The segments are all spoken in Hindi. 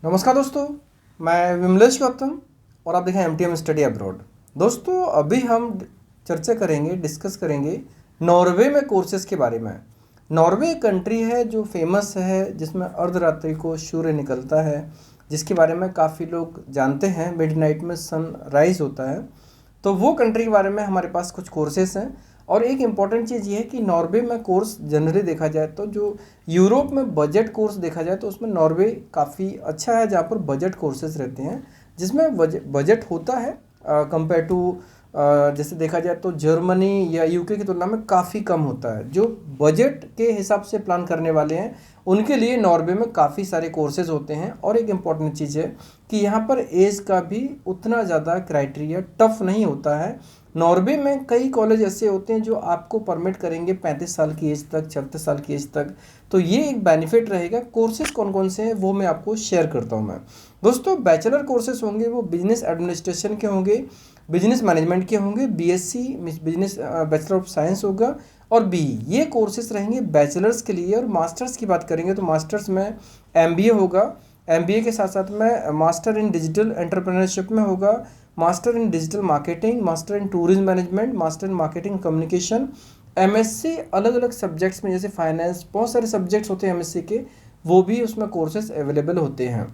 नमस्कार दोस्तों, मैं विमलेश गौतम और आप देखें एमटीएम स्टडी अब्रॉड। दोस्तों, अभी हम चर्चा करेंगे, डिस्कस करेंगे नॉर्वे में कोर्सेज़ के बारे में। नॉर्वे एक कंट्री है जो फेमस है, जिसमें अर्धरात्रि को सूर्य निकलता है, जिसके बारे में काफ़ी लोग जानते हैं। मिडनाइट में सन राइज होता है। तो वो कंट्री के बारे में हमारे पास कुछ कोर्सेस हैं। और एक इम्पॉर्टेंट चीज़ ये है कि नॉर्वे में कोर्स जनरली देखा जाए तो जो यूरोप में बजट कोर्स देखा जाए तो उसमें नॉर्वे काफ़ी अच्छा है, जहाँ पर बजट कोर्सेज रहते हैं, जिसमें बजट होता है कंपेयर टू जैसे देखा जाए तो जर्मनी या यूके की तुलना में काफ़ी कम होता है। जो बजट के हिसाब से प्लान करने वाले हैं उनके लिए नॉर्वे में काफ़ी सारे कोर्सेज होते हैं। और एक इम्पॉर्टेंट चीज़ है कि यहाँ पर एज का भी उतना ज़्यादा क्राइटेरिया टफ नहीं होता है। नॉर्वे में कई कॉलेज ऐसे होते हैं जो आपको परमिट करेंगे 35 साल की एज तक, 36 साल की एज तक। तो ये एक बेनिफिट रहेगा। कोर्सेज कौन कौन से हैं वो मैं आपको शेयर करता हूँ। मैं दोस्तों, बैचलर कोर्सेज होंगे वो बिजनेस एडमिनिस्ट्रेशन के होंगे, बिजनेस मैनेजमेंट के होंगे, BSc business bachelor of science होगा और बी, ये कोर्सेज रहेंगे बैचलर्स के लिए। और मास्टर्स की बात करेंगे तो मास्टर्स में एमबीए होगा। एमबीए के साथ साथ में मास्टर इन डिजिटल एंटरप्रेन्योरशिप में होगा, master in digital marketing, master in tourism management, master in marketing communication, MSc अलग अलग सब्जेक्ट्स में, जैसे फाइनेंस, बहुत सारे सब्जेक्ट्स होते हैं एमएससी के, वो भी उसमें कोर्सेज अवेलेबल होते हैं।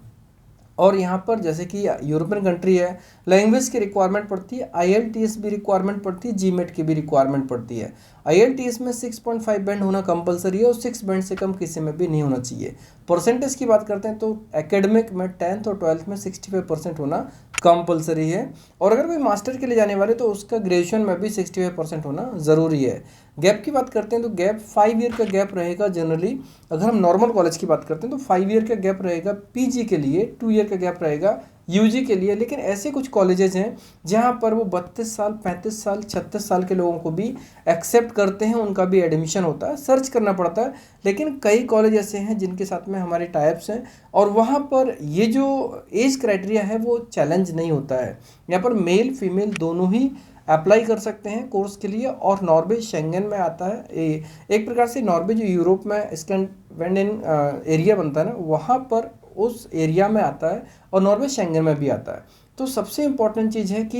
और यहाँ पर जैसे कि यूरोपियन कंट्री है, लैंग्वेज की रिक्वायरमेंट पड़ती है, आईएलटीएस भी रिक्वायरमेंट पड़ती है, जीमेट की भी रिक्वायरमेंट पड़ती है। आईएलटीएस में 6.5 बैंड होना कंपलसरी है और 6 बैंड से कम किसी में भी नहीं होना चाहिए। परसेंटेज की बात करते हैं तो एकेडमिक में 10th और 12th में 65% होना कंपलसरी है। और अगर कोई मास्टर के लिए जाने वाले तो उसका ग्रेजुएशन में भी 65% होना ज़रूरी है। गैप की बात करते हैं तो गैप 5 ईयर का गैप रहेगा जनरली। अगर हम नॉर्मल कॉलेज की बात करते हैं तो 5 ईयर का गैप रहेगा पीजी के लिए, 2 ईयर का गैप रहेगा यूजी के लिए। लेकिन ऐसे कुछ कॉलेजेस हैं जहां पर वो 32 साल, 35 साल, 36 साल के लोगों को भी एक्सेप्ट करते हैं, उनका भी एडमिशन होता है, सर्च करना पड़ता है। लेकिन कई कॉलेज ऐसे हैं जिनके साथ में हमारे टाइप्स हैं और वहाँ पर ये जो एज क्राइटेरिया है वो चैलेंज नहीं होता है। यहाँ पर मेल फीमेल दोनों ही अप्लाई कर सकते हैं कोर्स के लिए। और नॉर्वे शेंगन में आता है। एक प्रकार से नॉर्वे जो यूरोप में स्कैंडिनेवियन एरिया बनता है ना, वहाँ पर उस एरिया में आता है और नॉर्वे शेंगन में भी आता है। तो सबसे इम्पॉर्टेंट चीज़ है कि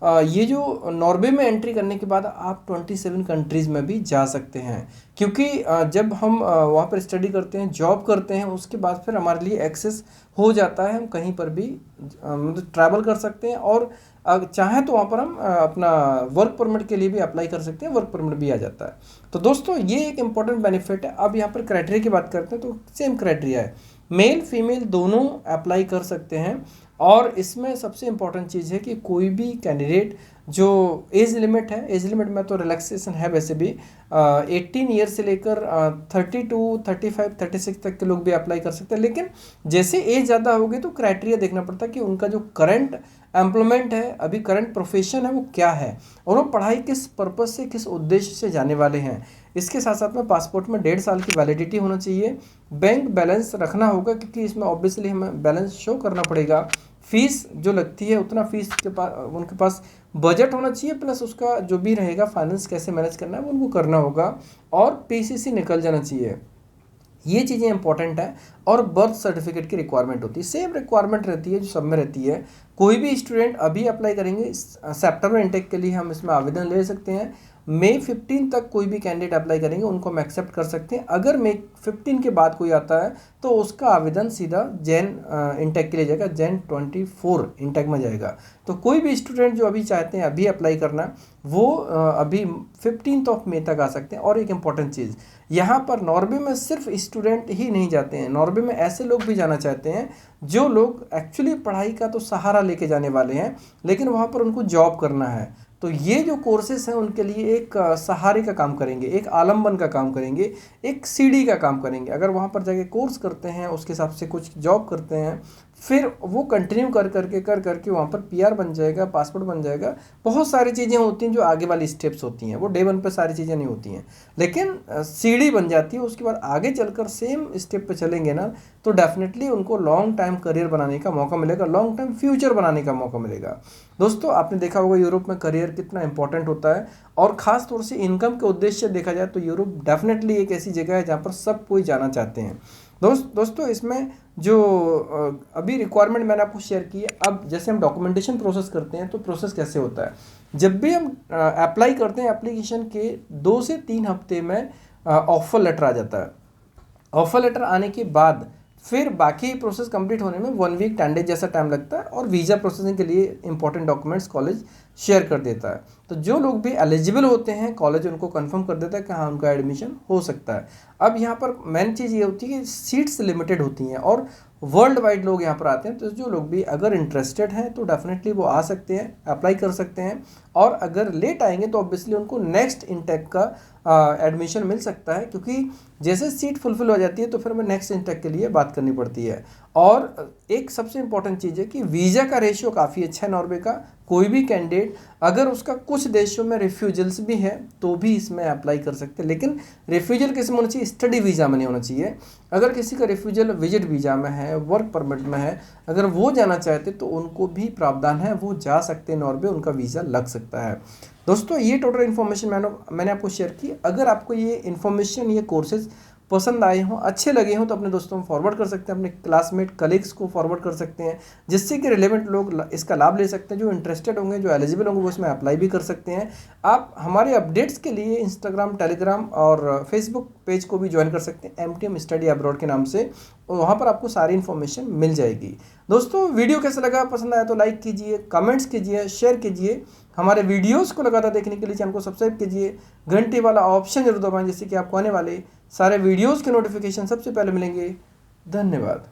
ये जो नॉर्वे में एंट्री करने के बाद आप 27 कंट्रीज़ में भी जा सकते हैं। क्योंकि जब हम वहाँ पर स्टडी करते हैं, जॉब करते हैं, उसके बाद फिर हमारे लिए एक्सेस हो जाता है, हम कहीं पर भी मतलब ट्रैवल कर सकते हैं। और चाहें तो वहाँ पर हम अपना वर्क परमिट के लिए भी अप्लाई कर सकते हैं, वर्क परमिट भी आ जाता है। तो दोस्तों, ये एक इम्पॉर्टेंट बेनिफिट है। अब यहाँ पर क्राइटेरिया की बात करते हैं तो सेम क्राइटेरिया है, मेल फीमेल दोनों अप्लाई कर सकते हैं। और इसमें सबसे इम्पॉर्टेंट चीज़ है कि कोई भी कैंडिडेट जो एज लिमिट है, एज लिमिट में तो रिलैक्सेशन है वैसे भी, 18 ईयर से लेकर 32, 35, 36 तक के लोग भी अप्लाई कर सकते हैं। लेकिन जैसे एज ज़्यादा होगी तो क्राइटेरिया देखना पड़ता है कि उनका जो करंट एम्प्लॉयमेंट है, अभी करंट प्रोफेशन है, वो क्या है और वो पढ़ाई किस पर्पज़ से, किस उद्देश्य से जाने वाले हैं। इसके साथ साथ में पासपोर्ट में 1.5 साल की वैलिडिटी होना चाहिए। बैंक बैलेंस रखना होगा क्योंकि इसमें ऑब्वियसली हमें बैलेंस शो करना पड़ेगा। फीस जो लगती है उतना फीस के पास, उनके पास बजट होना चाहिए, प्लस उसका जो भी रहेगा फाइनेंस कैसे मैनेज करना है वो उनको करना होगा। और पीसीसी निकल जाना चाहिए। ये चीज़ें इंपॉर्टेंट है। और बर्थ सर्टिफिकेट की रिक्वायरमेंट होती है, सेम रिक्वायरमेंट रहती है जो सब में रहती है। कोई भी स्टूडेंट अभी अप्लाई करेंगे, सितंबर इंटेक के लिए हम इसमें आवेदन ले सकते हैं। मई 15 तक कोई भी कैंडिडेट अप्लाई करेंगे उनको हम एक्सेप्ट कर सकते हैं। अगर मई 15 के बाद कोई आता है तो उसका आवेदन सीधा जैन इंटेक के लिए जाएगा, जैन 24 इंटेक में जाएगा। तो कोई भी स्टूडेंट जो अभी चाहते हैं अभी अप्लाई करना, वो अभी 15 मई तक आ सकते हैं। और एक इम्पॉर्टेंट चीज़, यहाँ पर नॉर्वे में सिर्फ स्टूडेंट ही नहीं जाते हैं, नॉर्वे में ऐसे लोग भी जाना चाहते हैं जो लोग एक्चुअली पढ़ाई का तो सहारा लेके जाने वाले हैं, लेकिन वहाँ पर उनको जॉब करना है। तो ये जो कोर्सेस हैं उनके लिए एक सहारे का काम करेंगे, एक आलम्बन का काम करेंगे, एक सीढ़ी का काम करेंगे। अगर वहाँ पर जाके कोर्स करते हैं, उसके हिसाब से कुछ जॉब करते हैं, फिर वो कंटिन्यू कर करके वहाँ पर पीआर बन जाएगा, पासपोर्ट बन जाएगा। बहुत सारी चीज़ें होती हैं जो आगे वाली स्टेप्स होती हैं, वो डे 1 पर सारी चीज़ें नहीं होती हैं, लेकिन सीढ़ी बन जाती है। उसके बाद आगे चलकर सेम स्टेप पे चलेंगे ना, तो डेफिनेटली उनको लॉन्ग टाइम करियर बनाने का मौका मिलेगा, लॉन्ग टाइम फ्यूचर बनाने का मौका मिलेगा। दोस्तों, आपने देखा होगा यूरोप में करियर कितना इंपॉर्टेंट होता है। और ख़ास तौर से इनकम के उद्देश्य से देखा जाए तो यूरोप डेफिनेटली एक ऐसी जगह है जहाँ पर सब कोई जाना चाहते हैं। दोस्तों, इसमें जो अभी रिक्वायरमेंट मैंने आपको शेयर की है। अब जैसे हम डॉक्यूमेंटेशन प्रोसेस करते हैं तो प्रोसेस कैसे होता है, जब भी हम अप्लाई करते हैं एप्लीकेशन के 2 से 3 हफ्ते में ऑफर लेटर आ जाता है। ऑफर लेटर आने के बाद फिर बाकी प्रोसेस कंप्लीट होने में 1 वीक 10 डेज जैसा टाइम लगता है, और वीज़ा प्रोसेसिंग के लिए इंपॉर्टेंट डॉक्यूमेंट्स कॉलेज शेयर कर देता है। तो जो लोग भी एलिजिबल होते हैं कॉलेज उनको कंफर्म कर देता है कि हाँ उनका एडमिशन हो सकता है। अब यहाँ पर मेन चीज़ ये होती है कि सीट्स लिमिटेड होती हैं और वर्ल्ड वाइड लोग यहाँ पर आते हैं। तो जो लोग भी अगर इंटरेस्टेड हैं तो डेफिनेटली वो आ सकते हैं, अप्लाई कर सकते हैं, और अगर लेट आएंगे तो ऑब्वियसली उनको नेक्स्ट इनटेक का एडमिशन मिल सकता है, क्योंकि जैसे सीट फुलफिल हो जाती है तो फिर हमें नेक्स्ट इनटेक के लिए बात करनी पड़ती है। और एक सबसे इंपॉर्टेंट चीज़ है कि वीज़ा का रेशियो काफ़ी अच्छा है नॉर्वे का। कोई भी कैंडिडेट अगर उसका कुछ देशों में रिफ्यूजल्स भी है तो भी इसमें अप्लाई कर सकते हैं, लेकिन रिफ्यूजल किस में होना चाहिए, स्टडी वीज़ा में नहीं होना चाहिए। अगर किसी का रिफ्यूजल विजिट वीज़ा में है, वर्क परमिट में है, अगर वो जाना चाहते तो उनको भी प्रावधान है, वो जा सकते हैं नॉर्वे, उनका वीज़ा लग सकता है। दोस्तों ये टोटल इन्फॉर्मेशन मैंने आपको शेयर की। अगर आपको ये इन्फॉर्मेशन, ये कोर्सेज पसंद आए हों, अच्छे लगे हों, तो अपने दोस्तों में फॉरवर्ड कर सकते हैं, अपने क्लासमेट कलीग्स को फॉरवर्ड कर सकते हैं, जिससे कि रिलेवेंट लोग इसका लाभ ले सकते हैं। जो इंटरेस्टेड होंगे, जो एलिजिबल होंगे, वो इसमें अप्लाई भी कर सकते हैं। आप हमारे अपडेट्स के लिए इंस्टाग्राम, टेलीग्राम और फेसबुक पेज को भी ज्वाइन कर सकते हैं MTM स्टडी अब्रॉड के नाम से, और वहाँ पर आपको सारी इन्फॉर्मेशन मिल जाएगी। दोस्तों वीडियो कैसा लगा, पसंद आया तो लाइक कीजिए, कमेंट्स कीजिए, शेयर कीजिए। हमारे वीडियोस को लगातार देखने के लिए चैनल को सब्सक्राइब कीजिए, घंटे वाला ऑप्शन जरूर दबाएं, जिससे कि आपको आने वाले सारे वीडियोस के नोटिफिकेशन सबसे पहले मिलेंगे। धन्यवाद।